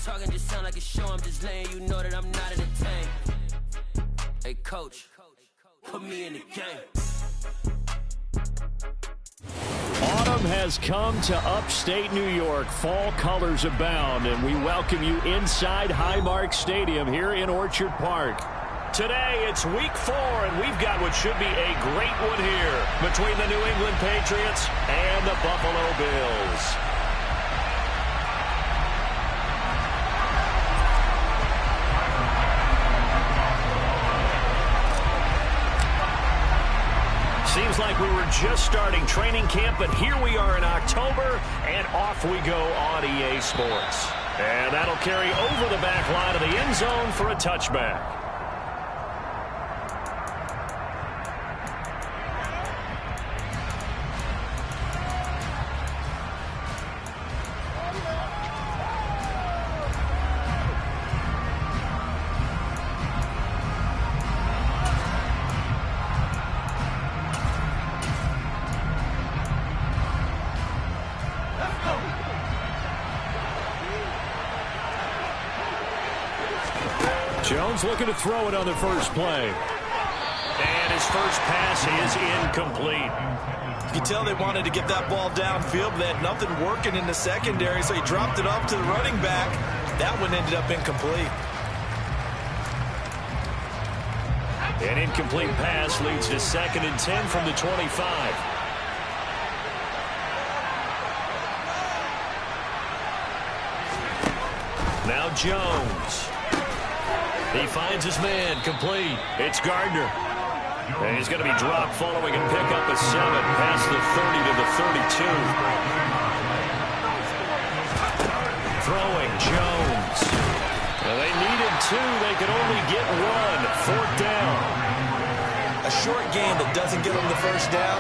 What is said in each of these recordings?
Talking just sound like a show, I'm just letting you know that I'm not in a tank. Hey coach, put me in the game. Autumn has come to upstate New York. Fall colors abound, and we welcome you inside Highmark Stadium here in Orchard Park. Today, it's week 4, and we've got what should be a great one here between the New England Patriots and the Buffalo Bills. Seems like we were just starting training camp, but here we are in October, and off we go on EA Sports. And that'll carry over the back line of the end zone for a touchback. Jones looking to throw it on the first play. And his first pass is incomplete. You can tell they wanted to get that ball downfield, but they had nothing working in the secondary, so he dropped it off to the running back. That one ended up incomplete. An incomplete pass leads to 2nd and 10 from the 25. Now Jones. He finds his man, complete. It's Gardner. And he's going to be dropped following a pickup of 7 past the 30 to the 32. Throwing Jones. And they needed 2. They could only get 1. 4th down. A short game that doesn't get them the first down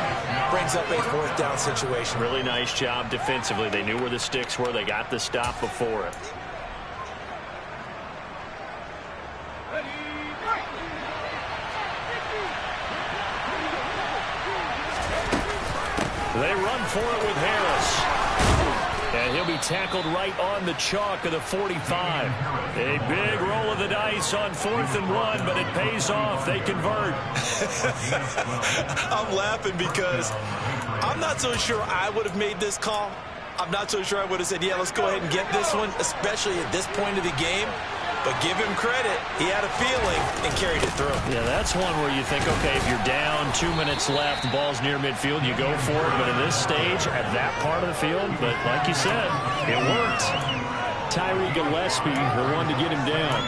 brings up a 4th down situation. Really nice job defensively. They knew where the sticks were. They got the stop before it. They run for it with Harris. And he'll be tackled right on the chalk of the 45. A big roll of the dice on 4th and 1, but it pays off. They convert. I'm laughing because I'm not so sure I would have made this call. I'm not so sure I would have said, yeah, let's go ahead and get this one, especially at this point of the game. But give him credit. He had a feeling and carried it through. Yeah, that's one where you think, okay, if you're down, 2 minutes left, the ball's near midfield, you go for it. But at this stage, at that part of the field, but like you said, it worked. Tyree Gillespie, the one to get him down.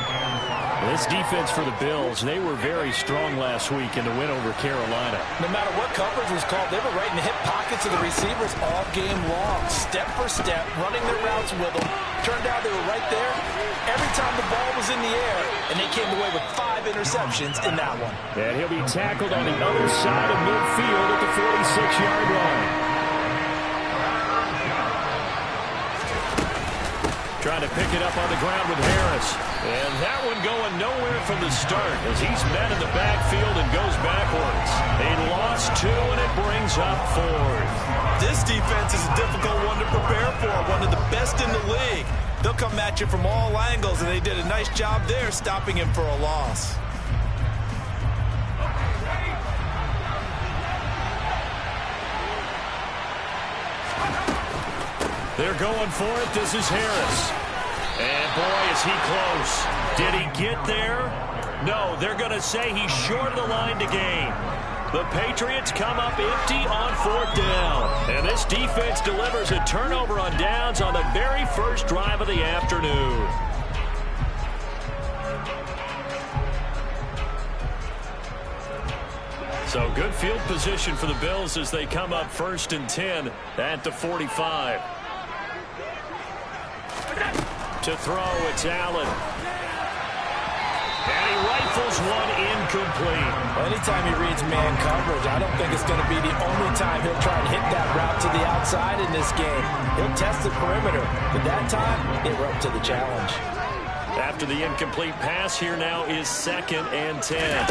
This defense for the Bills, they were very strong last week in the win over Carolina. No matter what coverage was called, they were right in the hip pockets of the receivers all game long. Step for step, running their routes with them. Turned out they were right there every time the ball was in the air, and they came away with 5 interceptions in that one. And he'll be tackled on the other side of midfield at the 46-yard line. Trying to pick it up on the ground with Harris. And that one going nowhere from the start as he's met in the backfield and goes backwards. They lost 2, and it brings up 4th. This defense is a difficult one to prepare for, one of the best in the league. They'll come at you from all angles, and they did a nice job there stopping him for a loss. They're going for it. This is Harris. And boy, is he close. Did he get there? No, they're going to say he's short of the line to gain. The Patriots come up empty on 4th down. And this defense delivers a turnover on downs on the very first drive of the afternoon. So good field position for the Bills as they come up 1st and 10 at the 45. To throw, it's Allen. And he rifles one incomplete. Anytime he reads man coverage, I don't think it's going to be the only time he'll try and hit that route to the outside in this game. He'll test the perimeter, but that time, they were up to the challenge. After the incomplete pass, here now is 2nd and 10.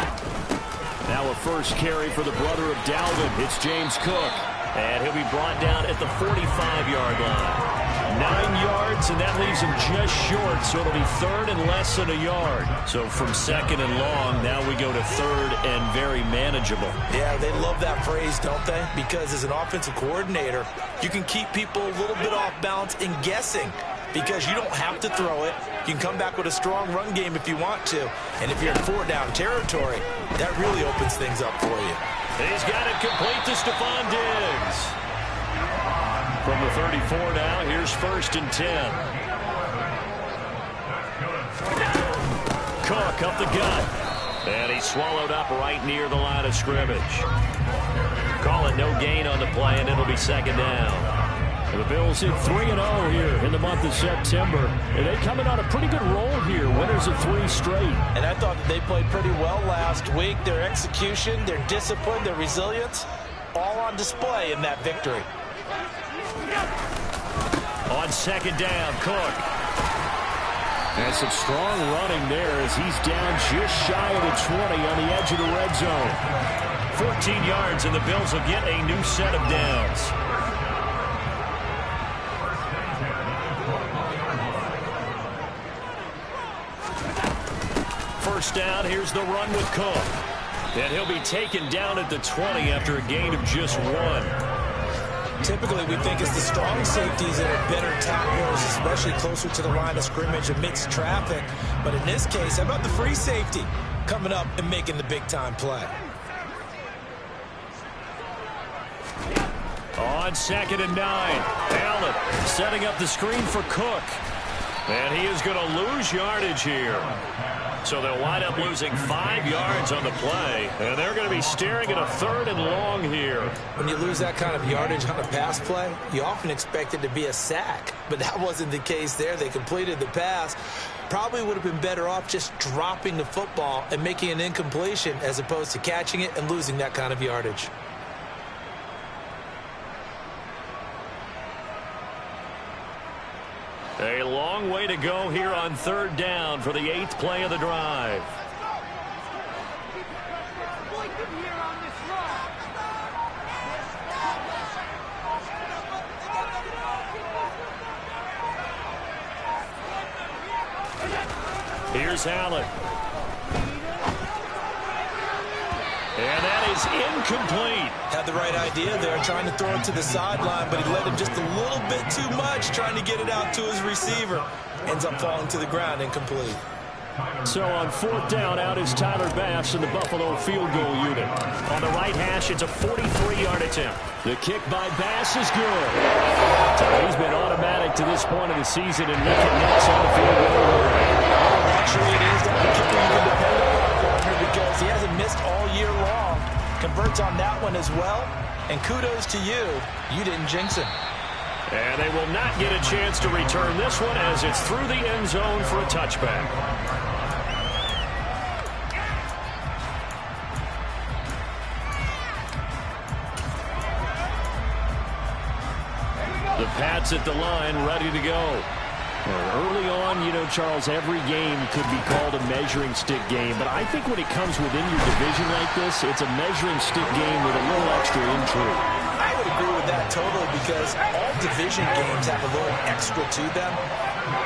Now a first carry for the brother of Dalvin. It's James Cook. And he'll be brought down at the 45-yard line. 9 yards yards, and that leaves him just short, so it'll be third and less than a yard. So from second and long, now we go to third and very manageable. Yeah, they love that phrase, don't they? Because as an offensive coordinator, you can keep people a little bit off balance and guessing because you don't have to throw it. You can come back with a strong run game if you want to. And if you're in four-down territory, that really opens things up for you. He's got it complete to Stephon Diggs. From the 34 now, here's 1st and 10. Cook up the gut. And he's swallowed up right near the line of scrimmage. Call it no gain on the play, and it'll be second down. The Bills hit 3-0 here in the month of September. And they coming on a pretty good roll here. Winners of 3 straight. And I thought that they played pretty well last week. Their execution, their discipline, their resilience, all on display in that victory. On second down, Cook. And some strong running there as he's down just shy of the 20 on the edge of the red zone. 14 yards, and the Bills will get a new set of downs. First down, here's the run with Cook. And he'll be taken down at the 20 after a gain of just 1. Typically, we think it's the strong safeties that are better tacklers, especially closer to the line of scrimmage amidst traffic. But in this case, how about the free safety coming up and making the big-time play? On 2nd and 9, Allen setting up the screen for Cook. And he is going to lose yardage here. So they'll wind up losing 5 yards on the play. And they're going to be staring at a 3rd and long here. When you lose that kind of yardage on a pass play, you often expect it to be a sack. But that wasn't the case there. They completed the pass. Probably would have been better off just dropping the football and making an incompletion as opposed to catching it and losing that kind of yardage. A long way to go here on 3rd down for the 8th play of the drive. Here's Allen. And that is incomplete. Had the right idea there, trying to throw it to the sideline, but he led him just a little bit too much, trying to get it out to his receiver. Ends up falling to the ground, incomplete. So on 4th down, out is Tyler Bass in the Buffalo field goal unit. On the right hash, it's a 43-yard attempt. The kick by Bass is good. So he's been automatic to this point of the season and making nets on the field goal line. Luxury it is that the kicker you can depend on because he hasn't missed all year long. Converts on that one as well. And kudos to you. You didn't jinx him. And they will not get a chance to return this one as it's through the end zone for a touchback. The Pats at the line, ready to go. Well, early on, you know, Charles, every game could be called a measuring stick game. But I think when it comes within your division like this, it's a measuring stick game with a little extra intrigue. I would agree with that totally because all division games have a little extra to them.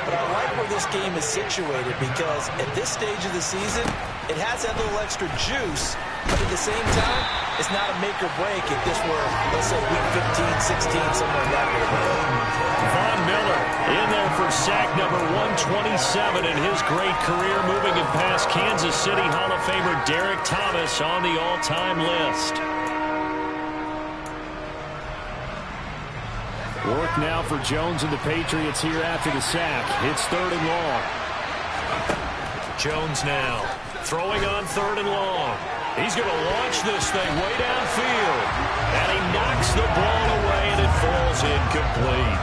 But I like where this game is situated because at this stage of the season, it has that little extra juice. But at the same time, it's not a make or break if this were, let's say, week 15, 16, somewhere in that neighborhood. Von Miller in there for sack number 127 in his great career, moving it past Kansas City Hall of Famer Derek Thomas on the all-time list. Work now for Jones and the Patriots here after the sack. It's 3rd and long. Jones now throwing on 3rd and long. He's going to launch this thing way downfield. And he knocks the ball away, and it falls incomplete.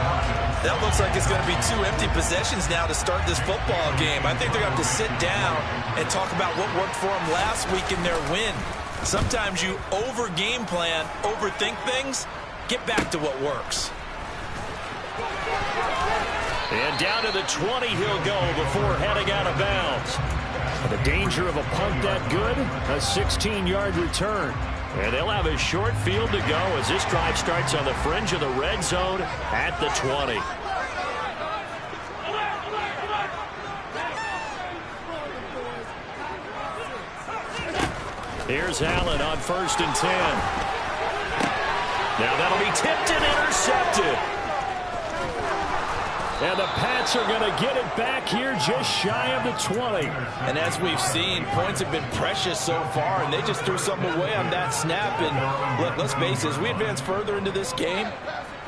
That looks like it's going to be 2 empty possessions now to start this football game. I think they're going to have to sit down and talk about what worked for them last week in their win. Sometimes you over-game plan, overthink things. Get back to what works. And down to the 20 he'll go before heading out of bounds. The danger of a punt that good, a 16-yard return. And they'll have a short field to go as this drive starts on the fringe of the red zone at the 20. Here's Allen on 1st and 10. Now that'll be tipped and intercepted. And the Pats are going to get it back here just shy of the 20. And as we've seen, points have been precious so far, and they just threw something away on that snap. And look, let's face it, as we advance further into this game,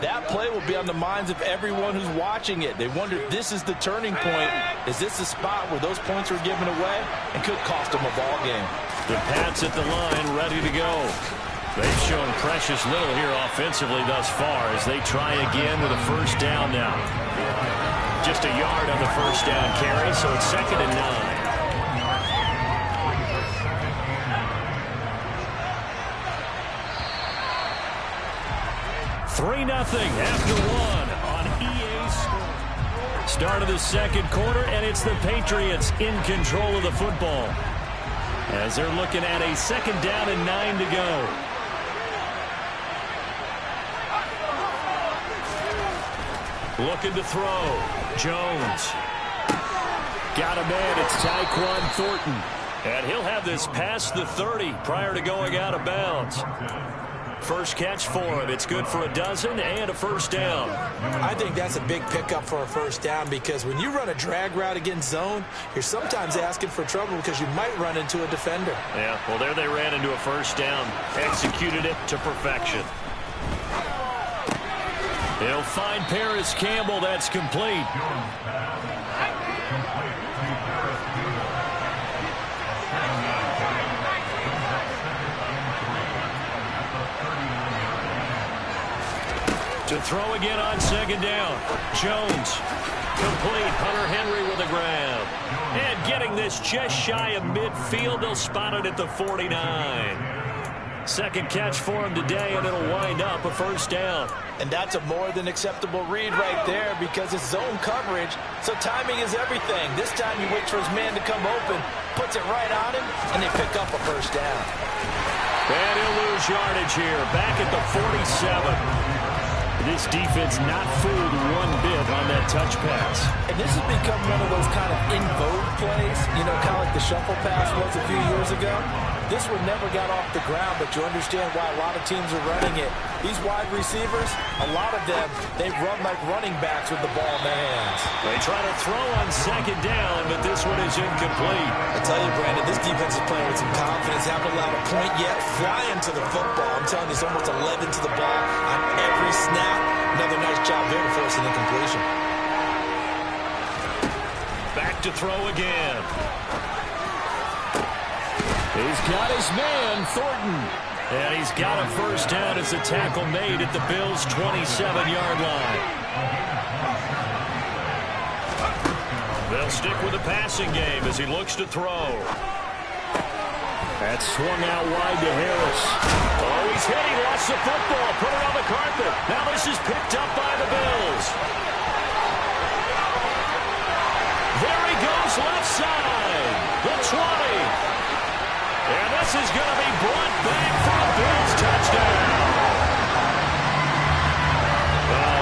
that play will be on the minds of everyone who's watching it. They wonder if this is the turning point. Is this the spot where those points are given away and could cost them a ball game? The Pats at the line, ready to go. They've shown precious little here offensively thus far as they try again with a first down now. Just a yard on the first down carry, so it's 2nd and 9. 3-0 after one on EA Sports. Start of the second quarter, and it's the Patriots in control of the football as they're looking at a 2nd down and 9 to go. Looking to throw. Jones. Got a man. It's Tyquan Thornton. And he'll have this past the 30 prior to going out of bounds. First catch for him. It's good for a dozen and a first down. I think that's a big pickup for a first down because when you run a drag route against zone, you're sometimes asking for trouble because you might run into a defender. Yeah, well, there they ran into a first down. Executed it to perfection. He'll find Paris Campbell. That's complete. To throw again on 2nd down. Jones. Complete. Hunter Henry with a grab. And getting this just shy of midfield. They'll spot it at the 49. Second catch for him today, and it'll wind up a first down. And that's a more than acceptable read right there because it's zone coverage, so timing is everything. This time you wait for his man to come open, puts it right on him, and they pick up a first down. And he'll lose yardage here, back at the 47. This defense not fooled one bit on that touch pass. And this has become one of those kind of in vogue plays, you know, kind of like the shuffle pass was a few years ago. This one never got off the ground, but you understand why a lot of teams are running it. These wide receivers, a lot of them, they run like running backs with the ball in their hands. They try to throw on 2nd down, but this one is incomplete. I tell you, Brandon, this defense is playing with some confidence. Haven't allowed a point yet. Flying to the football. I'm telling you, it's almost 11 to the ball on every snap. Another nice job there for us in the completion. Back to throw again. He's got his man, Thornton. And he's got a first down as the tackle made at the Bills' 27-yard line. They'll stick with the passing game as he looks to throw. That swung out wide to Harris. Oh, he's hit. He lost the football. Put it on the carpet. Now this is picked up by the Bills. There he goes, left side. The 20. And this is going to be brought back for a Bills touchdown.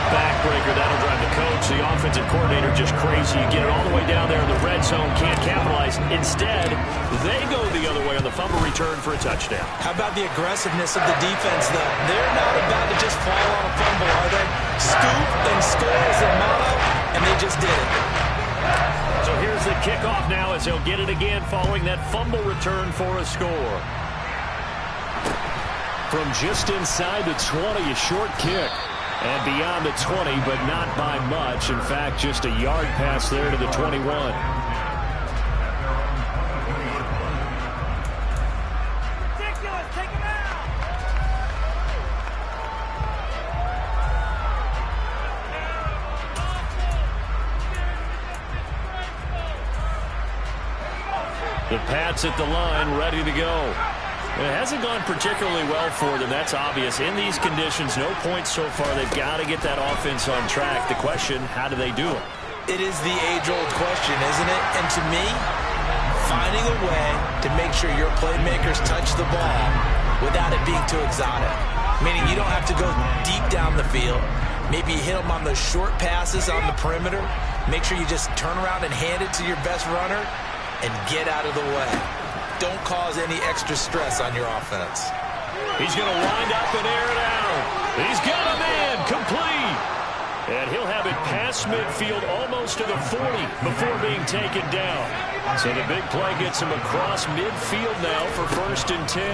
Backbreaker, that'll drive the coach, the offensive coordinator, just crazy. You get it all the way down there in the red zone, can't capitalize. Instead, they go the other way on the fumble return for a touchdown. How about the aggressiveness of the defense, though? They're not about to just fall on a fumble, are they? Scoop and score is their motto, and they just did it. So here's the kickoff now as they'll get it again following that fumble return for a score. From just inside the 20, a short kick. And beyond the 20, but not by much. In fact, just a yard pass there to the 21. Ridiculous. Take him out. The Pats at the line, ready to go. It hasn't gone particularly well for them, that's obvious. In these conditions, no points so far. They've got to get that offense on track. The question, how do they do it? It is the age-old question, isn't it? And to me, finding a way to make sure your playmakers touch the ball without it being too exotic. Meaning you don't have to go deep down the field. Maybe you hit them on those short passes on the perimeter. Make sure you just turn around and hand it to your best runner and get out of the way. Don't cause any extra stress on your offense. He's going to wind up and air it out. He's got him in, complete. And he'll have it past midfield almost to the 40 before being taken down. So the big play gets him across midfield now for 1st and 10.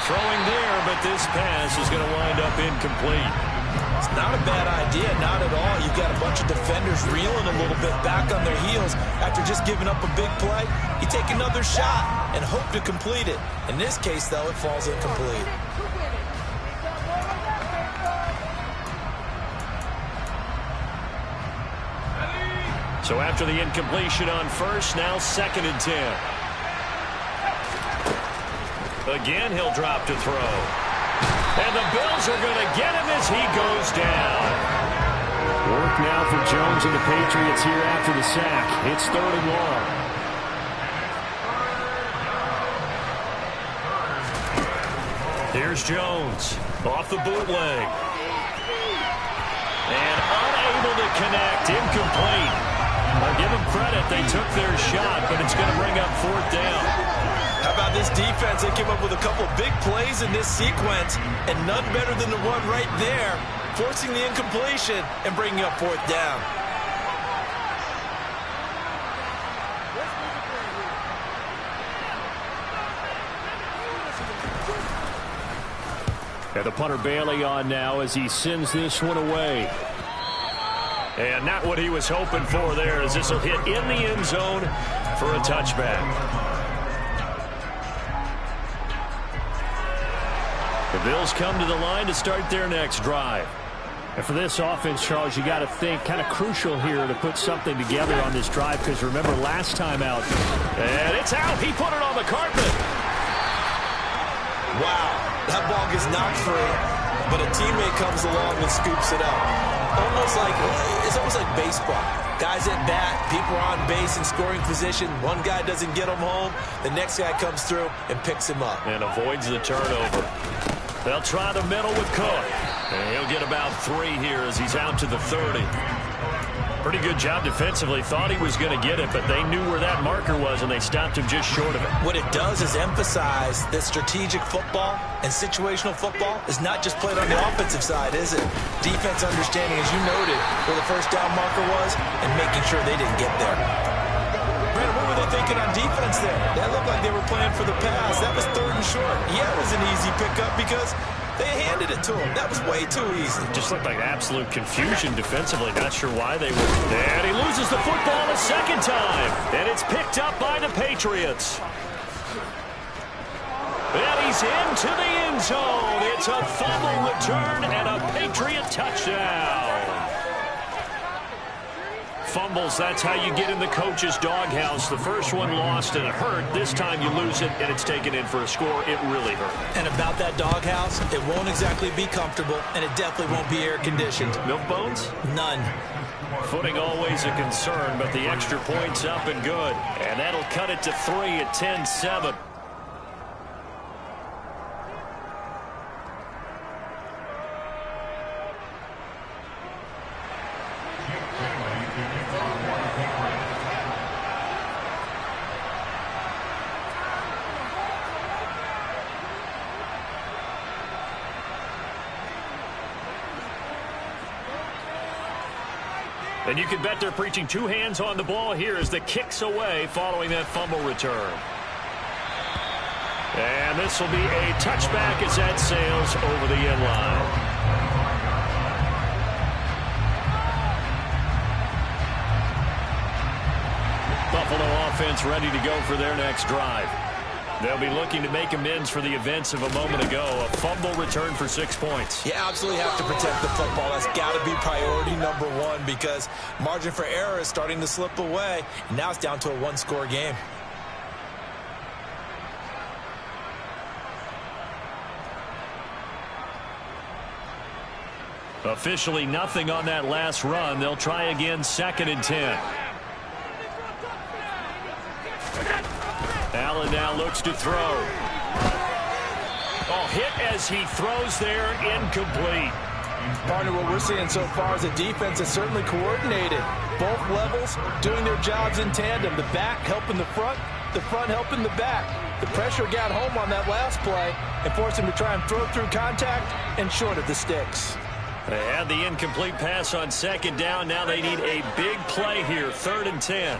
Throwing there, but this pass is going to wind up incomplete. It's not a bad idea, not at all. You've got a bunch of defenders reeling a little bit back on their heels after just giving up a big play. You take another shot and hope to complete it. In this case, though, it falls incomplete. So after the incompletion on 1st, now 2nd and 10. Again, he'll drop to throw. And the Bills are going to get him as he goes down. Work now for Jones and the Patriots here after the sack. It's 3rd and long. Here's Jones off the bootleg. And unable to connect, incomplete. I'll give them credit. They took their shot, but it's going to bring up 4th down. How about this defense? They came up with a couple big plays in this sequence, and none better than the one right there, forcing the incompletion and bringing up 4th down. And the punter Bailey on now as he sends this one away. And not what he was hoping for there, as this will hit in the end zone for a touchback. The Bills come to the line to start their next drive. And for this offense, Charles, you got to think kind of crucial here to put something together on this drive, because remember last time out. And it's out. He put it on the carpet. Wow, that ball gets knocked free, but a teammate comes along and scoops it up. It's almost like baseball. Guys at bat, people are on base in scoring position. One guy doesn't get him home. The next guy comes through and picks him up. And avoids the turnover. They'll try the middle with Cook. And he'll get about 3 here as he's out to the 30. Pretty good job defensively. Thought he was going to get it, but they knew where that marker was, and they stopped him just short of it. What it does is emphasize that strategic football and situational football is not just played on the offensive side, is it? Defense understanding, as you noted, where the 1st down marker was and making sure they didn't get there. Brandon, what were they thinking on defense there? That looked like they were playing for the pass. That was 3rd and short. Yeah, it was an easy pickup because they handed it to him. That was way too easy. Just looked like absolute confusion defensively. Not sure why they were. And he loses the football a 2nd time. And it's picked up by the Patriots. And he's into the end zone. It's a fumble return and a Patriot touchdown. Fumbles, that's how you get in the coach's doghouse. The first one lost and it hurt. This time you lose it and it's taken in for a score. It really hurt. And about that doghouse, it won't exactly be comfortable, and it definitely won't be air-conditioned. Milk bones? None. Footing always a concern, but the extra point's up and good. And that'll cut it to 3 at 10-7. And you can bet they're preaching 2 hands on the ball here as the kick's away following that fumble return. And this will be a touchback as that sails over the end line. Buffalo offense ready to go for their next drive. They'll be looking to make amends for the events of a moment ago. A fumble return for 6 points. You absolutely have to protect the football. That's got to be priority number 1 because margin for error is starting to slip away. And now it's down to a 1-score game. Officially nothing on that last run. They'll try again 2nd and 10. Allen now looks to throw. Oh, hit as he throws there, incomplete. Partner, what we're seeing so far is the defense is certainly coordinated. Both levels doing their jobs in tandem. The back helping the front helping the back. The pressure got home on that last play and forced him to try and throw through contact and short of the sticks. They had the incomplete pass on second down. Now they need a big play here, 3rd and 10.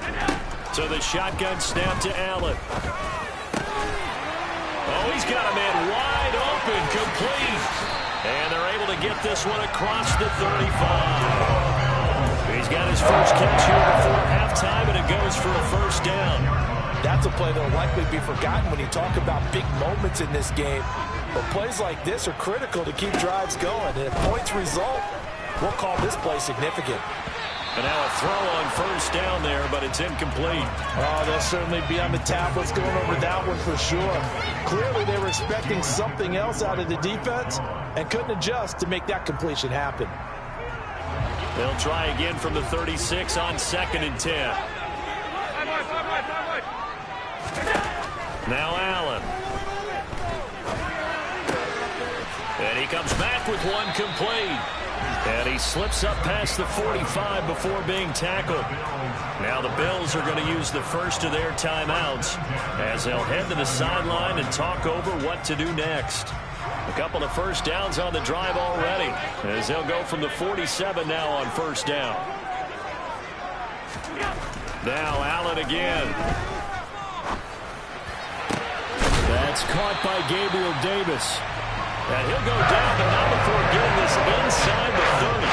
So the shotgun snap to Allen. Oh, he's got a man wide open, complete. And they're able to get this one across the 35. He's got his first catch here before halftime, and it goes for a first down. That's a play that will likely be forgotten when you talk about big moments in this game. But plays like this are critical to keep drives going. And if points result, we'll call this play significant. And now a throw on first down there, but it's incomplete. Oh, they'll certainly be on the tablets going over that one for sure. Clearly they were expecting something else out of the defense and couldn't adjust to make that completion happen. They'll try again from the 36 on 2nd and 10. Now Allen. And he comes back with one complete. And he slips up past the 45 before being tackled. Now the Bills are going to use the first of their timeouts as they'll head to the sideline and talk over what to do next. A couple of first downs on the drive already as they'll go from the 47 now on first down. Now Allen again. That's caught by Gabriel Davis. And he'll go down, but not before getting this inside the 30.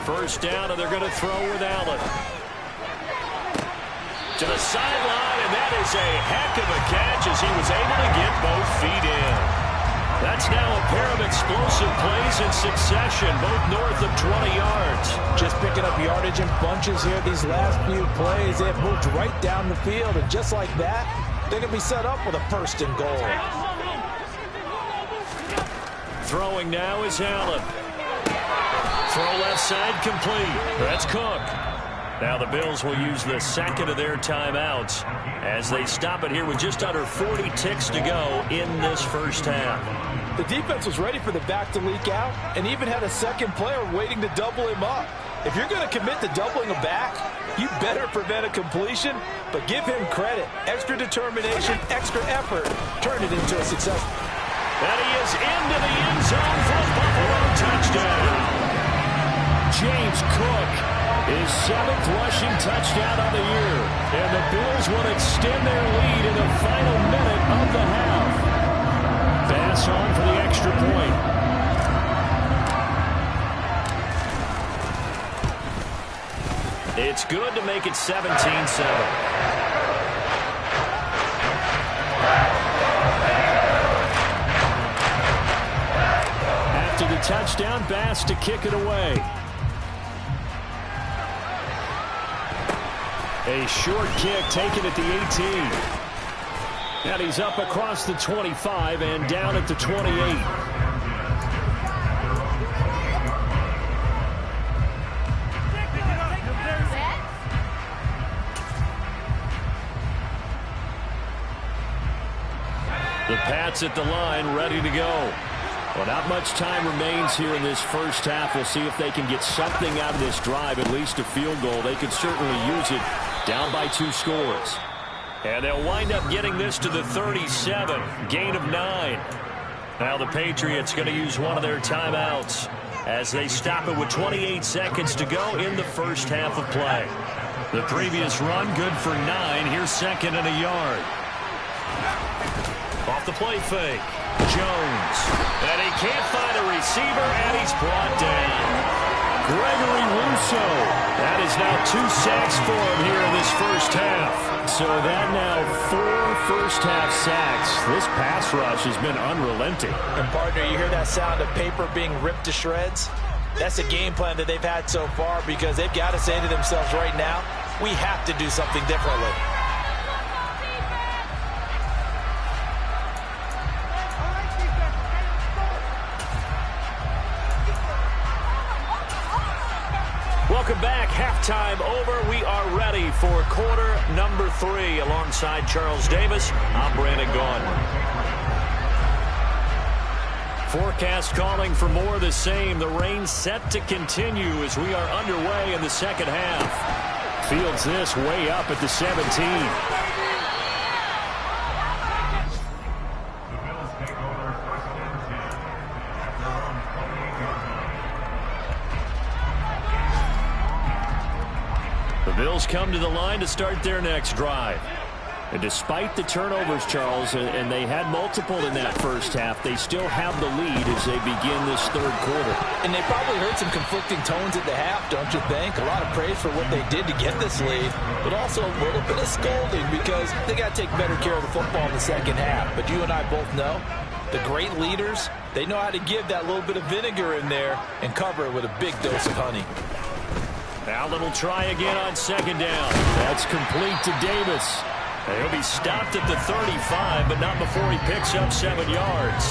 First down, and they're going to throw with Allen. To the sideline, and that is a heck of a catch as he was able to get both feet in. That's now a pair of explosive plays in succession, both north of 20 yards. Just picking up yardage in bunches here these last few plays. They have moved right down the field, and just like that, they're going to be set up with a 1st and goal. Throwing now is Allen. Throw left side complete. That's Cook. Now the Bills will use the second of their timeouts as they stop it here with just under 40 ticks to go in this first half. The defense was ready for the back to leak out and even had a second player waiting to double him up. If you're going to commit to doubling a back, you better prevent a completion, but give him credit. Extra determination, extra effort, turn it into a success. And he is into the end zone for a Buffalo touchdown. James Cook, his 7th rushing touchdown of the year. And the Bills will extend their lead in the final minute of the half. Pass on for the extra point. It's good to make it 17-7. After the touchdown, Bass to kick it away. A short kick taken at the 18. And he's up across the 25 and down at the 28. The Pats at the line, ready to go. Well, not much time remains here in this first half. We'll see if they can get something out of this drive, at least a field goal. They could certainly use it, down by 2 scores. And they'll wind up getting this to the 37, gain of 9. Now the Patriots going to use one of their timeouts as they stop it with 28 seconds to go in the first half of play. The previous run, good for 9. Here's 2nd and a yard. Off the play fake. Jones. And he can't find a receiver, and he's brought down. Gregory Rousseau. That is now 2 sacks for him here in this first half. So that now 4 first-half sacks. This pass rush has been unrelenting. And, partner, you hear that sound of paper being ripped to shreds? That's the game plan that they've had so far because they've got to say to themselves right now, we have to do something differently. Welcome back. Halftime over. We are ready for quarter number 3. Alongside Charles Davis, I'm Brandon Gaudin. Forecast calling for more of the same. The rain set to continue as we are underway in the second half. Fields this way up at the 17. The Bills come to the line to start their next drive. And despite the turnovers, Charles, and they had multiple in that first half, they still have the lead as they begin this third quarter. And they probably heard some conflicting tones at the half, don't you think? A lot of praise for what they did to get this lead, but also a little bit of scolding because they got to take better care of the football in the second half. But you and I both know the great leaders, they know how to give that little bit of vinegar in there and cover it with a big dose of honey. Allen will try again on second down. That's complete to Davis. He'll be stopped at the 35, but not before he picks up 7 yards.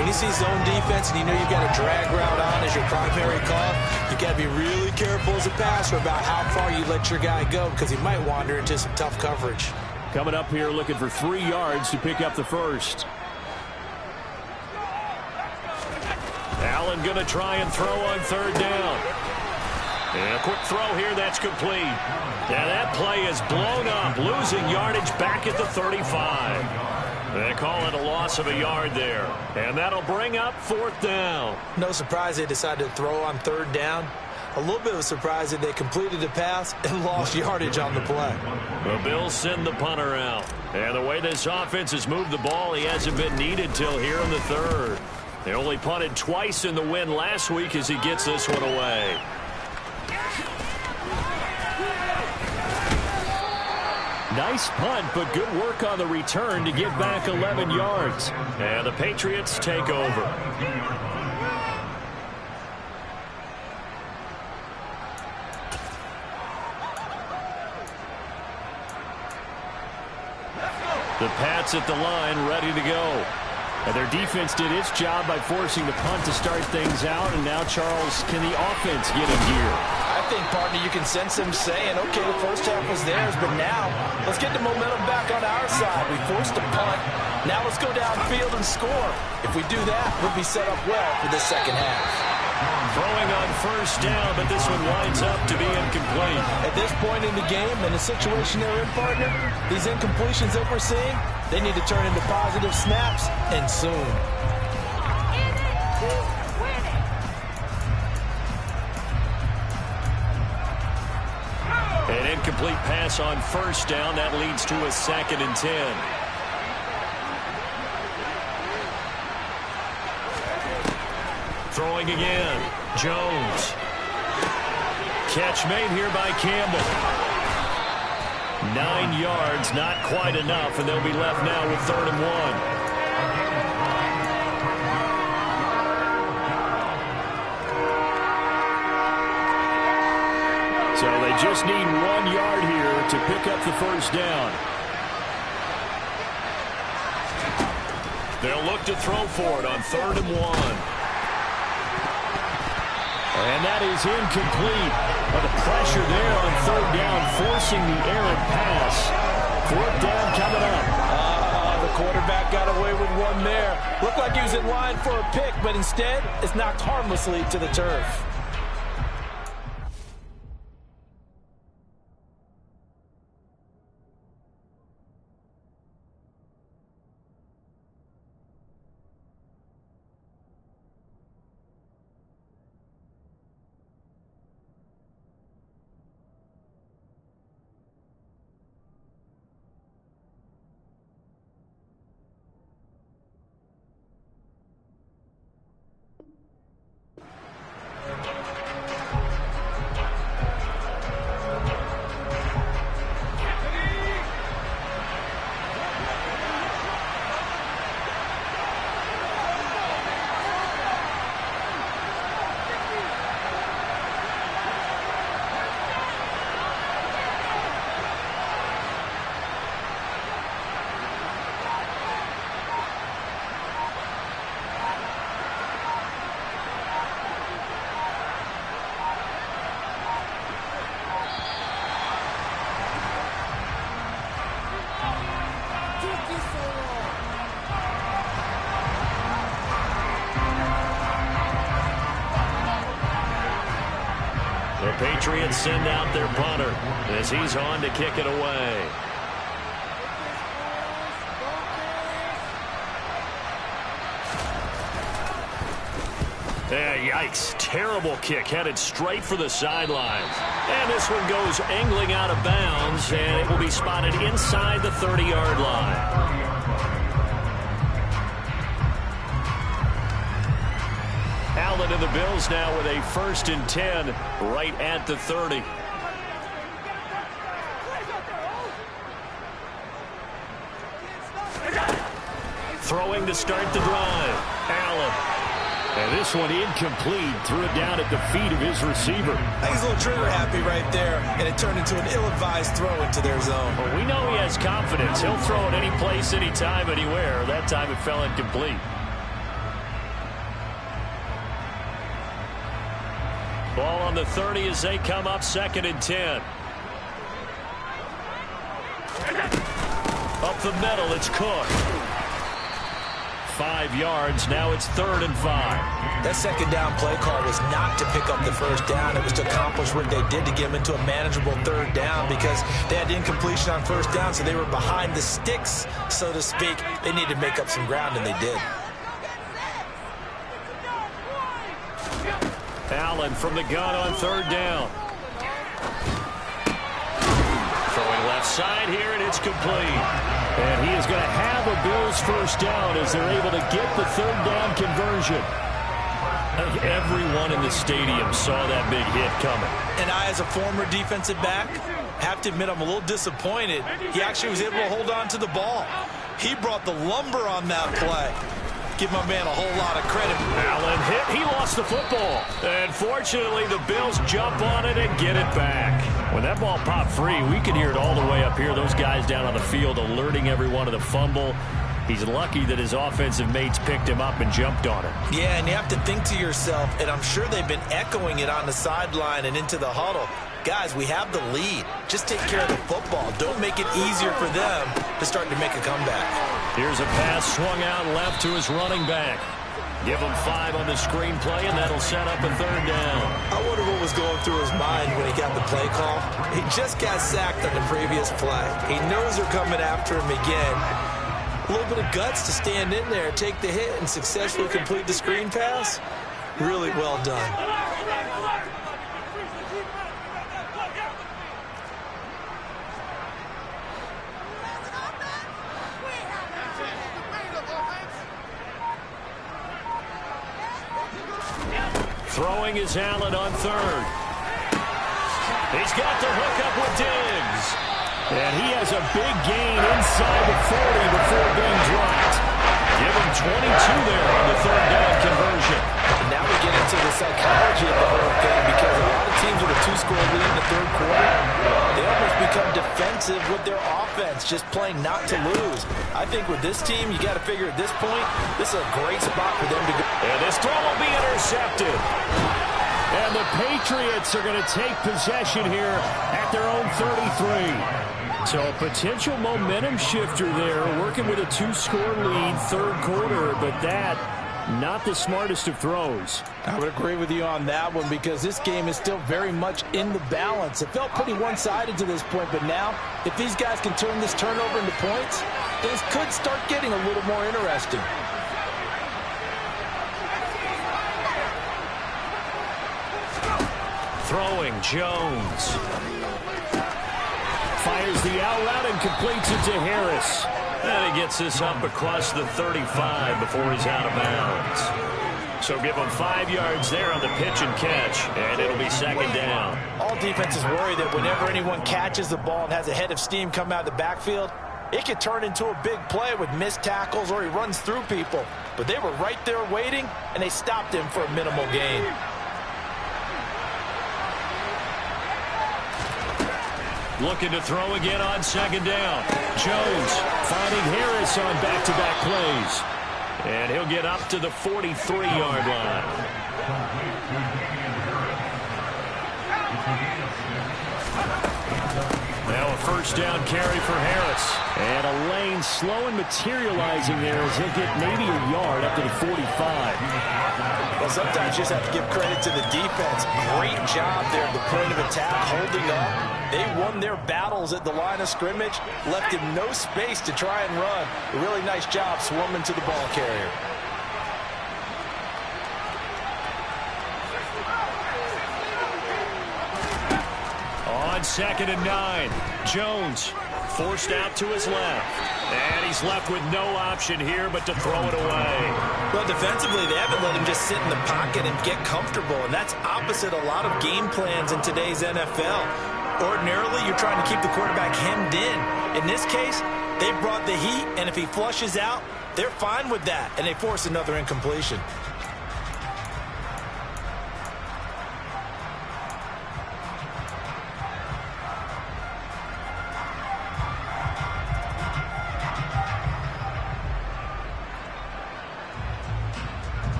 When you see zone defense and you know you've got a drag route on as your primary call, you've got to be really careful as a passer about how far you let your guy go because he might wander into some tough coverage. Coming up here looking for 3 yards to pick up the first. Allen going to try and throw on third down. And a quick throw here, that's complete. And that play is blown up, losing yardage back at the 35. They call it a loss of a yard there. And that'll bring up fourth down. No surprise they decided to throw on third down. A little bit of a surprise that they completed the pass and lost yardage on the play. The Bills send the punter out. And the way this offense has moved the ball, he hasn't been needed till here in the third. They only punted twice in the win last week as he gets this one away. Nice punt, but good work on the return to get back 11 yards. And the Patriots take over. The Pats at the line, ready to go. And their defense did its job by forcing the punt to start things out. And now, Charles, can the offense get in gear? I think, partner, you can sense them saying, okay, the first half was theirs, but now let's get the momentum back on our side. We forced a punt. Now let's go downfield and score. If we do that, we'll be set up well for the second half. Throwing on first down, but this one winds up to be incomplete. At this point in the game, in the situation they're in, partner, these incompletions that we're seeing, they need to turn into positive snaps, and soon. An incomplete pass on first down. That leads to a 2nd and 10. Throwing again. Jones. Catch made here by Campbell. 9 yards, not quite enough, and they'll be left now with 3rd and 1. So they just need 1 yard here to pick up the first down. They'll look to throw for it on 3rd and 1. And that is incomplete. But the pressure there on 3rd down, forcing the errant pass. 4th down coming up. The quarterback got away with one there. Looked like he was in line for a pick, but instead it's knocked harmlessly to the turf. Patriots send out their punter as he's on to kick it away. Yikes. Terrible kick headed straight for the sidelines. And this one goes angling out of bounds, and it will be spotted inside the 30-yard line. Allen and the Bills now with a 1st and 10 right at the 30. Throwing to start the drive. Allen. And this one incomplete. Threw it down at the feet of his receiver. I think he's a little trigger happy right there, and it turned into an ill-advised throw into their zone. Well, we know he has confidence. He'll throw it any place, anytime, anywhere. That time it fell incomplete. Ball on the 30 as they come up 2nd and 10. Up the middle, it's Cook. 5 yards. Now it's 3rd and 5. That second down play call was not to pick up the first down. It was to accomplish what they did to get them into a manageable 3rd down because they had incompletion on 1st down, so they were behind the sticks, so to speak. They needed to make up some ground, and they did. Allen from the gun on 3rd down. Throwing left side here, and it's complete. And he is going to have a Bills 1st down as they're able to get the 3rd down conversion. I think everyone in the stadium saw that big hit coming. And I, as a former defensive back, have to admit I'm a little disappointed. He actually was able to hold on to the ball. He brought the lumber on that play. Give my man a whole lot of credit. Allen hit. He lost the football. And fortunately, the Bills jump on it and get it back. When that ball popped free, we could hear it all the way up here. Those guys down on the field alerting everyone of the fumble. He's lucky that his offensive mates picked him up and jumped on it. Yeah, and you have to think to yourself, and I'm sure they've been echoing it on the sideline and into the huddle. Guys, we have the lead. Just take care of the football. Don't make it easier for them to start to make a comeback. Here's a pass swung out left to his running back. Give him 5 on the screenplay, and that'll set up a 3rd down. I wonder what was going through his mind when he got the play call. He just got sacked on the previous play. He knows they're coming after him again. A little bit of guts to stand in there, take the hit, and successfully complete the screen pass. Really well done. Throwing is Allen on 3rd. He's got the hook up with Diggs. And he has a big gain inside the 40 before being dropped. Give him 22 there on the 3rd down conversion. And now we get into the psychology of the whole thing because a lot of teams with a 2-score lead in the 3rd quarter, they almost become defensive with their offense, just playing not to lose. I think with this team, you got to figure at this point, this is a great spot for them to go. And this throw will be intercepted. And the Patriots are going to take possession here at their own 33. So a potential momentum shifter there, working with a 2-score lead, 3rd quarter, but that not the smartest of throws. I would agree with you on that one because this game is still very much in the balance. It felt pretty one-sided to this point, but now if these guys can turn this turnover into points, things could start getting a little more interesting. Throwing, Jones. Fires the out route and completes it to Harris. And he gets this up across the 35 before he's out of bounds. So give him 5 yards there on the pitch and catch, and it'll be 2nd down. All defenses worry that whenever anyone catches the ball and has a head of steam come out of the backfield, it could turn into a big play with missed tackles or he runs through people. But they were right there waiting, and they stopped him for a minimal gain. Looking to throw again on 2nd down. Jones finding Harris on back-to-back plays. And he'll get up to the 43-yard line. Now a first down carry for Harris. And a lane slow and materializing there as he'll get maybe a yard up to the 45. Well, sometimes you just have to give credit to the defense. Great job there at the point of attack, holding up. They won their battles at the line of scrimmage, left him no space to try and run. A really nice job swarming to the ball carrier. On 2nd and 9, Jones forced out to his left. And he's left with no option here but to throw it away. Well, defensively, they haven't let him just sit in the pocket and get comfortable, and that's opposite a lot of game plans in today's NFL. Ordinarily, you're trying to keep the quarterback hemmed in. In this case, they brought the heat, and if he flushes out, they're fine with that, and they force another incompletion.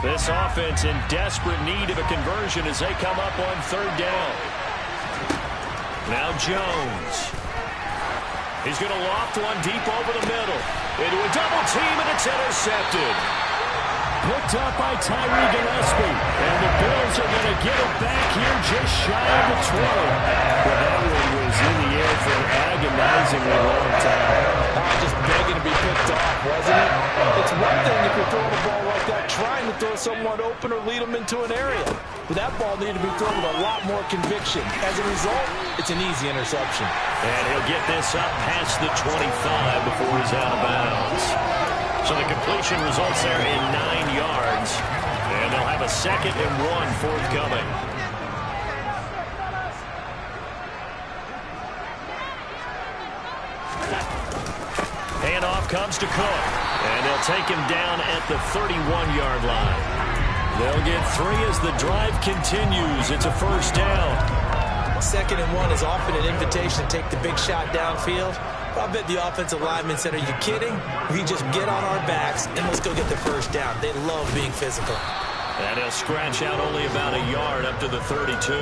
This offense in desperate need of a conversion as they come up on 3rd down. Now Jones. He's going to loft one deep over the middle. Into a double team, and it's intercepted. Picked up by Tyree Gillespie. And the Bills are going to get it back here just shy of the 20. Well, that one was in the air for an agonizingly long time. Just begging to be picked off, wasn't it? It's one thing if you're throwing a ball like that, trying to throw someone open or lead them into an area. But that ball needed to be thrown with a lot more conviction. As a result, it's an easy interception. And he'll get this up past the 25 before he's out of bounds. So the completion results there in 9 yards. And they'll have a 2nd and 1 forthcoming. Handoff comes to Cook. And they'll take him down at the 31-yard line. They'll get 3 as the drive continues. It's a first down. 2nd and 1 is often an invitation to take the big shot downfield. I bet the offensive lineman said, are you kidding? We just get on our backs and let's go get the first down. They love being physical. And he'll scratch out only about a yard up to the 32.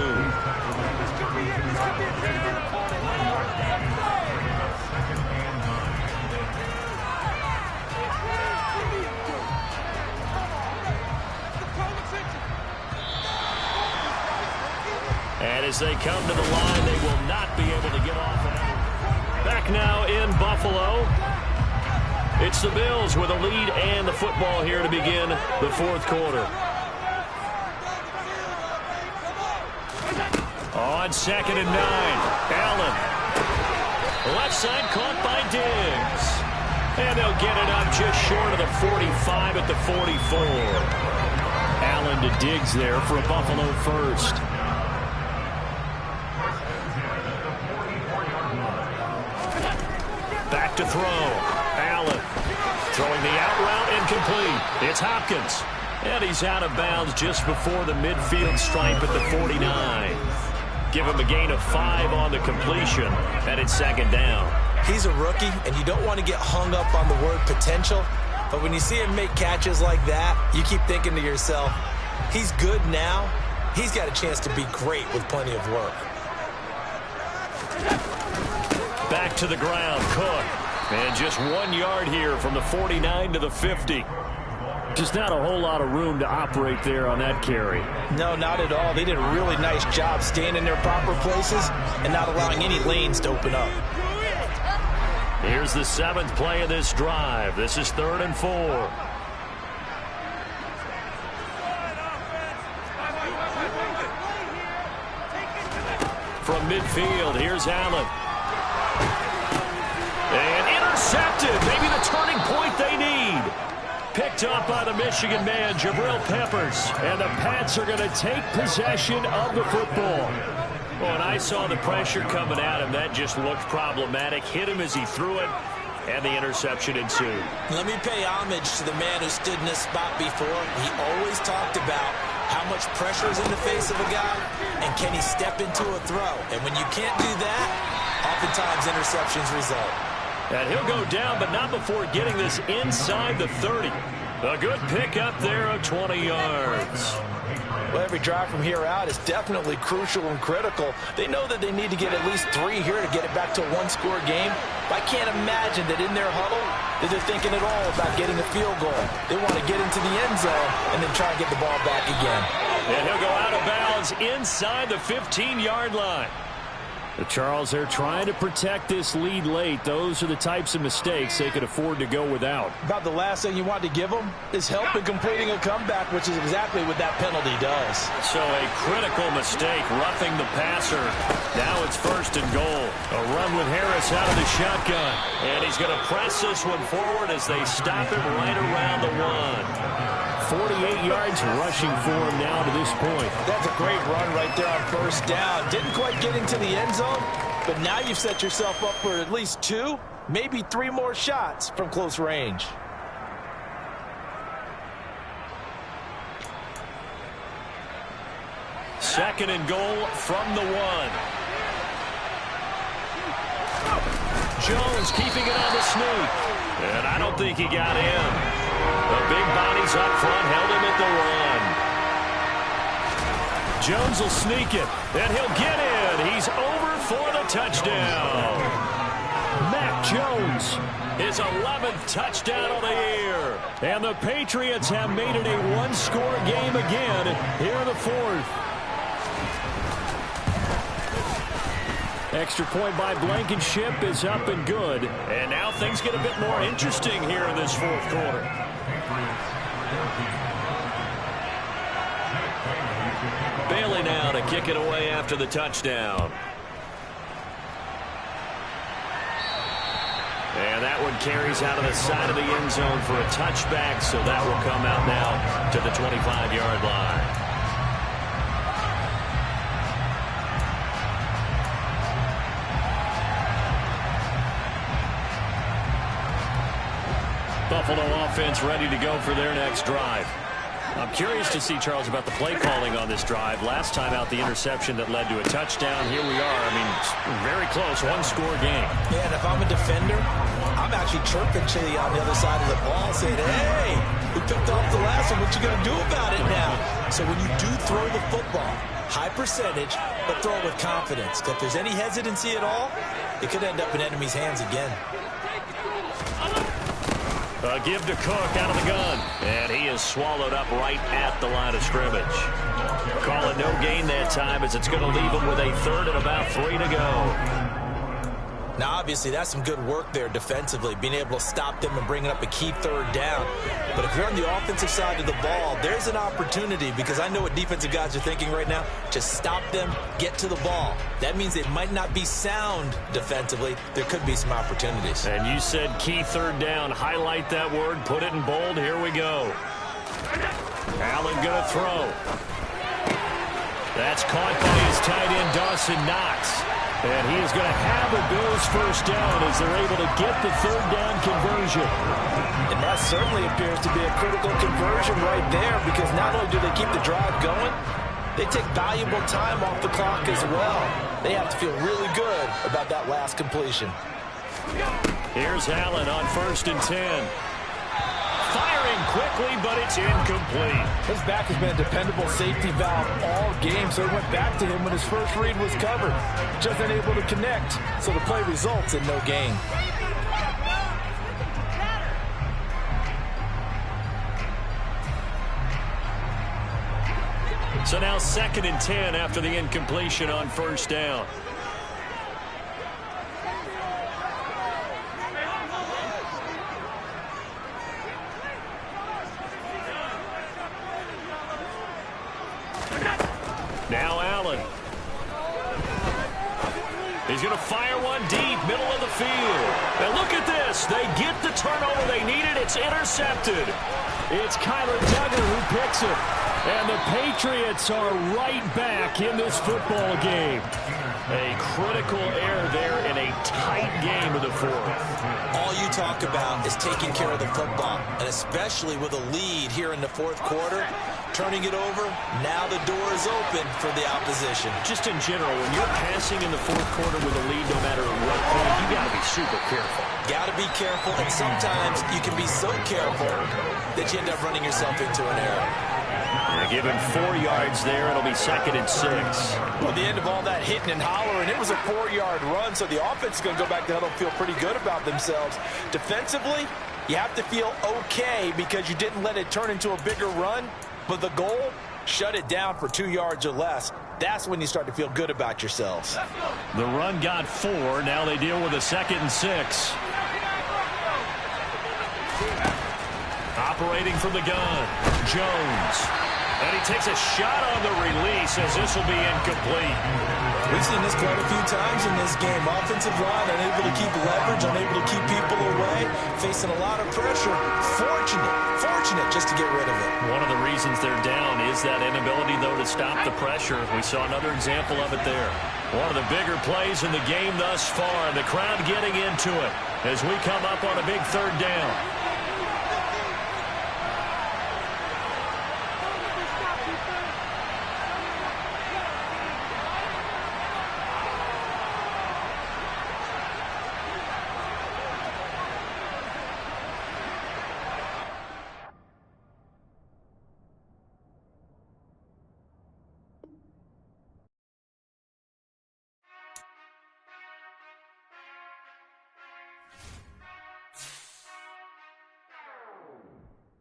And as they come to the line, they will not be able to get off. Back now in Buffalo. It's the Bills with a lead and the football here to begin the 4th quarter. On 2nd and 9, Allen. Left side caught by Diggs. And they'll get it up just short of the 45 at the 44. Allen to Diggs there for a Buffalo first. Back to throw. Allen throwing the out route incomplete. It's Hopkins. And he's out of bounds just before the midfield stripe at the 49. Give him a gain of 5 on the completion. And it's 2nd down. He's a rookie, and you don't want to get hung up on the word potential. But when you see him make catches like that, you keep thinking to yourself, he's good now. He's got a chance to be great with plenty of work. Back to the ground, Cook. And just 1 yard here from the 49 to the 50. Just not a whole lot of room to operate there on that carry. No, not at all. They did a really nice job staying in their proper places and not allowing any lanes to open up. Here's the 7th play of this drive. This is 3rd and 4. From midfield, here's Allen. And intercepted. Maybe the turning point they need. Picked up by the Michigan man, Jabril Peppers. And the Pats are going to take possession of the football. Well, when I saw the pressure coming at him, that just looked problematic. Hit him as he threw it, and the interception ensued. Let me pay homage to the man who stood in this spot before. He always talked about how much pressure is in the face of a guy, and can he step into a throw. And when you can't do that, oftentimes interceptions result. And he'll go down, but not before getting this inside the 30. A good pick up there of 20 yards. Well, every drive from here out is definitely crucial and critical. They know that they need to get at least 3 here to get it back to a one-score game. I can't imagine that in their huddle that they're thinking at all about getting a field goal. They want to get into the end zone and then try and get the ball back again. And he'll go out of bounds inside the 15-yard line. Charles, they're trying to protect this lead late. Those are the types of mistakes they could afford to go without. About the last thing you want to give them is help in completing a comeback, which is exactly what that penalty does. So a critical mistake, roughing the passer. Now it's 1st and goal. A run with Harris out of the shotgun. And he's going to press this one forward as they stop him right around the 1. 48 yards rushing for him now to this point. That's a great run right there on 1st down. Didn't quite get into the end zone, but now you've set yourself up for at least 2, maybe 3 more shots from close range. Second and goal from the 1. Jones keeping it on the sneak. And I don't think he got in. The big bodies up front held him at the 1. Jones will sneak it, and he'll get in. He's over for the touchdown. Mac Jones. His 11th touchdown of the year. And the Patriots have made it a one-score game again here in the 4th. Extra point by Blankenship is up and good. And now things get a bit more interesting here in this 4th quarter. Bailey now to kick it away after the touchdown. And that one carries out of the side of the end zone for a touchback, so that will come out now to the 25-yard line. Buffalo offense ready to go for their next drive. I'm curious to see, Charles, about the play calling on this drive. Last time out, the interception that led to a touchdown. Here we are. I mean, very close, one-score game. Yeah, and if I'm a defender, I'm actually chirping Chili on the other side of the ball, saying, hey, we picked off the last one. What you going to do about it now? So when you do throw the football, high percentage, but throw it with confidence. If there's any hesitancy at all, it could end up in enemy's hands again. Give to Cook out of the gun. And he is swallowed up right at the line of scrimmage. Call it no gain that time as it's going to leave him with a 3rd and about 3 to go. Now, obviously, that's some good work there defensively, being able to stop them and bringing up a key 3rd down. But if you're on the offensive side of the ball, there's an opportunity, because I know what defensive guys are thinking right now. Just stop them, get to the ball. That means it might not be sound defensively. There could be some opportunities. And you said key 3rd down. Highlight that word, put it in bold. Here we go. Allen going to throw. That's caught by his tight end, Dawson Knox. And he is going to have a Bills 1st down as they're able to get the 3rd down conversion. And that certainly appears to be a critical conversion right there, because not only do they keep the drive going, they take valuable time off the clock as well. They have to feel really good about that last completion. Here's Allen on 1st and 10. Firing quickly, but it's incomplete. His back has been a dependable safety valve all game, so he went back to him when his first read was covered. Just unable to connect, so the play results in no gain. So now 2nd and 10 after the incompletion on 1st down. Now Allen. He's going to fire one deep, middle of the field. And look at this. They get the turnover they needed. It's intercepted. It's Kyler Duggar who picks it. And the Patriots are right back in this football game. A critical error there in a tight game of the fourth. All you talk about is taking care of the football, and especially with a lead here in the fourth quarter, turning it over, now the door is open for the opposition. Just in general, when you're passing in the fourth quarter with a lead, no matter what point, you got to be super careful. Got to be careful, and sometimes you can be so careful that you end up running yourself into an error. Give him 4 yards there. It'll be 2nd and 6. Well, the end of all that hitting and hollering, it was a 4-yard run, so the offense is going to go back to huddle and feel pretty good about themselves. Defensively, you have to feel okay because you didn't let it turn into a bigger run, but the goal, shut it down for 2 yards or less. That's when you start to feel good about yourselves. The run got 4. Now they deal with a 2nd and 6. Operating from the gun, Jones. And he takes a shot on the release as this will be incomplete. We've seen this quite a few times in this game. Offensive line unable to keep leverage, unable to keep people away, facing a lot of pressure. Fortunate just to get rid of it. One of the reasons they're down is that inability, though, to stop the pressure. We saw another example of it there. One of the bigger plays in the game thus far, and the crowd getting into it as we come up on a big 3rd down.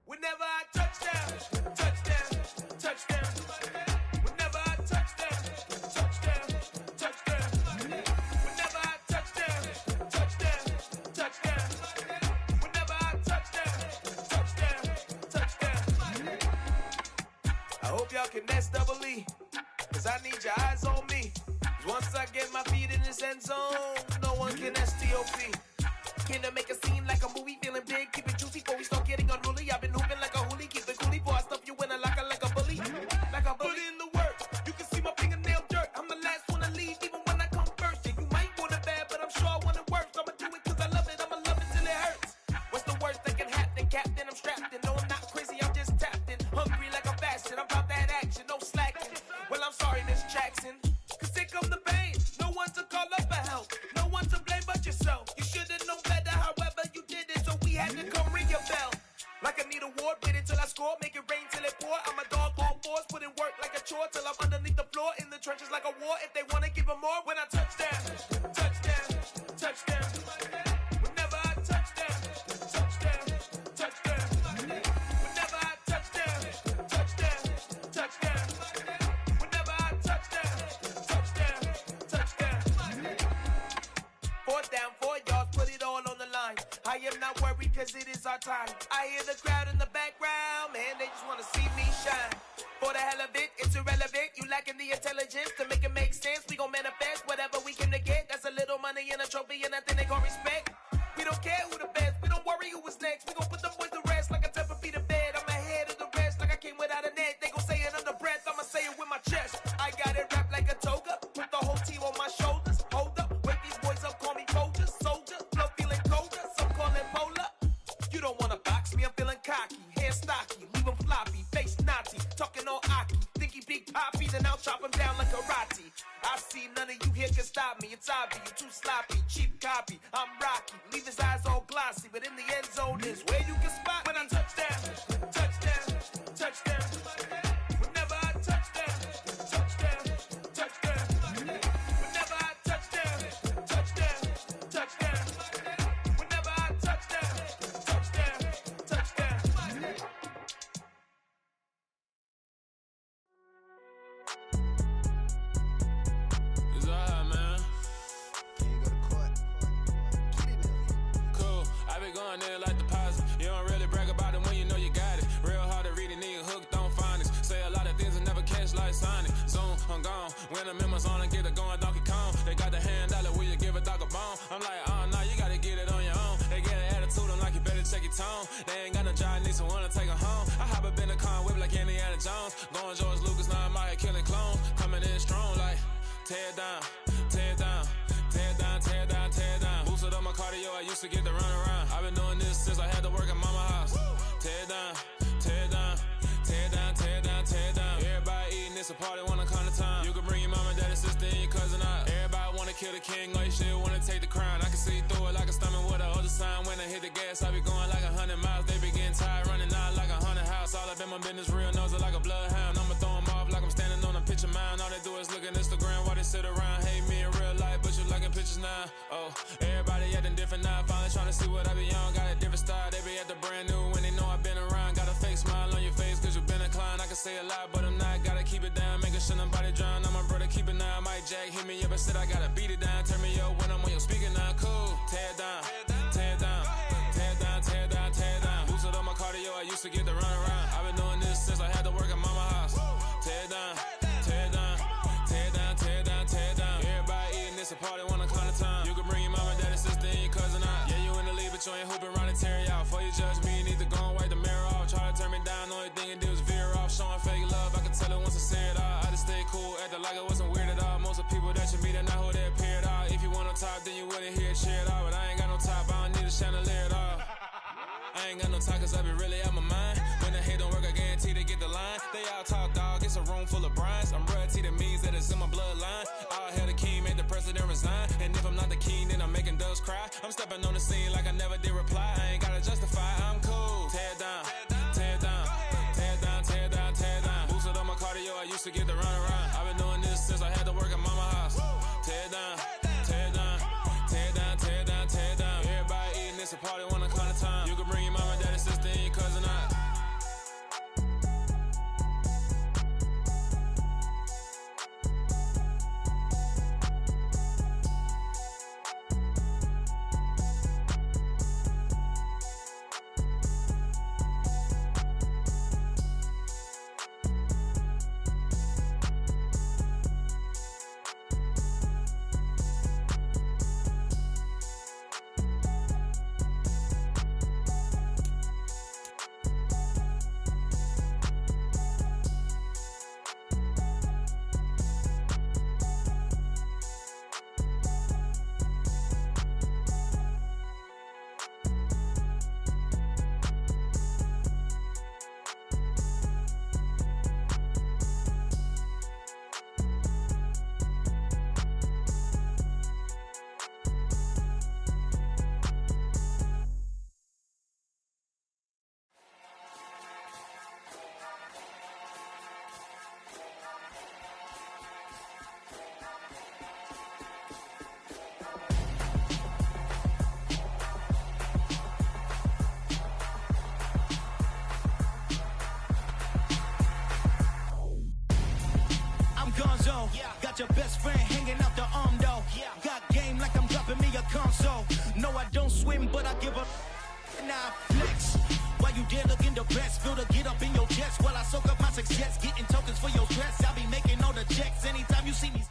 Whenever I touchdown, touchdown, touchdown. Whenever I touchdown, touchdown, touchdown. Whenever I touchdown, touchdown, touchdown. Whenever I touchdown, touchdown. I hope y'all can nest double E, cause I need your eyes on me. Once I get my feet in this end zone, no one can STOP. Can I make a scene like a movie, feeling big, keep it juicy before we start getting unruly. I've been hooping like a hoolie, keep it coolie before I stuff you in a locker like a bully. Like a bully. Put in the work, you can see my fingernail dirt. I'm the last one to leave, even when I come first. Yeah, you might want it bad, but I'm sure I want it worse. I'ma do it cause I love it, I'ma love it till it hurts. What's the worst that can happen, Captain? I'm strapped in, no I'm not crazy, I'm just tapped in. Hungry like a bastard, I'm about that action, no slacking. Well, I'm sorry, Miss Jackson, cause here come the pain. No one to call up for help, no one to blame but yourself. You should've known better, however you did it, so we had to come ring your bell. Like I need a award, wait until I score, make it rain till it pour. I'm a dog on fours, put in work like a chore till I'm underneath the floor, in the trenches like a war. If they wanna give them more, when I touchdown, touchdown, touchdown. Whenever I touchdown, touchdown, touchdown. Whenever I touchdown, touchdown, touchdown. Whenever I touchdown, touchdown, touchdown. 4th down, 4 yards, put it all on the line. I am not worried cause it is our time. I hear the crowd in the background, man, they just wanna see me shine. For the hell of it, it's irrelevant. You lacking the intelligence to make it make sense. We gon' manifest whatever we came to get. That's a little money and a trophy and nothing they gon' respect. We don't care who the best, we don't worry who was next. We gon' put them boys to rest like a 10 feet of bed. I'm ahead of the rest like I came without a net. They gon' say it under breath, I'ma say it with my chest. I got it wrapped like a toga, put the whole team on my shoulders. Hold up, wake these boys up, call me soldiers, soldier. Flow feeling colder, some call it polar. You don't wanna box me, I'm feeling cocky. Hair stocky, leave him floppy, face naughty. Talking all aki, think he big poppy, then I'll chop him down like karate. I see none of you here can stop me. It's obvious, you too sloppy, cheap copy. I'm rocky, leave his eyes all glossy, but in the end zone is where you can spot when I touchdown, touchdown, touchdown. Whenever I touchdown, touchdown, touchdown. Whenever I touchdown, touchdown, touchdown. Whenever I touchdown, touchdown, touchdown. It's alright, man. Cool. I been going there like deposit. You don't really brag about it when you know you got it. Real hard to read a nigga hooked on phonics. Say a lot of things and never catch like Sonic. Zoom, I'm gone. When the members on and get it going Donkey Kong. They got the hand dollar, will you give a dog a bone? I'm like, oh no, you gotta get it on your own. They get an attitude, I'm like, you better check your tone. They ain't got no job, need someone to take her home. I hop up in the car, whip like Indiana Jones. Going George Lucas, now I'm out here killing clones. Coming in strong like, tear down, tear my business real, nose it like a bloodhound. I'ma throw 'em off like I'm standing on a picture mound. All they do is look at Instagram while they sit around. Hate me in real life, but you liking pictures now. Oh, everybody acting different now. Finally trying to see what I be on. Got a different style, they be at the brand new when they know I've been around. Got a fake smile on your face cause you been inclined. I can say a lot, but I'm not. Gotta keep it down, making sure nobody drown. I'm my brother, keep it now. Mike Jack hit me up and said I gotta beat it down. Turn me up when I'm on your speaker now. Cool, tear it down, tear it down, tear it down, tear it down, tear it down. Boosted up my cardio, I used to get to run around. I've been doing this since I had to work at mama house. Tear it down, tear it down, tear it down, tear it down, tear it down. Everybody eating this a party, wanna climb the time. You can bring your mama, daddy, sister, and your cousin out. Yeah, you in the league, but you ain't hooping around and tear you out. Before you judge me, you need to go and wipe the mirror off. Try to turn me down, only thing it did was veer off. Showing fake love, I can tell it once I say it all. I just stay cool, acting like it wasn't weird at all. Most of the people that you meet are not who they appear at all. If you want on top, then you wouldn't hear it cheer at all. But I ain't got no top, I don't need a chandelier at all. I ain't got no time cause I be really out my mind. When the hate don't work, I guarantee they get the line. They all talk dog, it's a room full of brinds. I'm royalty, that means that it's in my bloodline. All hail the king, made the president resign. And if I'm not the king, then I'm making doves cry. I'm stepping on the scene like I never did reply. I ain't gotta justify, I'm cool. Tear it down, tear it down, tear it down, tear it down, tear it down. Boosted up my cardio, I used to get to run around. I've been doing this since I had to work at mama house. Tear it down, tear it down, tear it down, tear it down, tear it down. Everybody eating this a party, wanna climb the time. You can bring your mama, daddy, sister, and your cousin out. Got your best friend hanging out the arm though. Got game like I'm dropping me a console. No, I don't swim, but I give a now flex. While you there looking depressed, feel the get up in your chest while I soak up my success, getting tokens for your stress. I'll be making all the checks anytime you see me.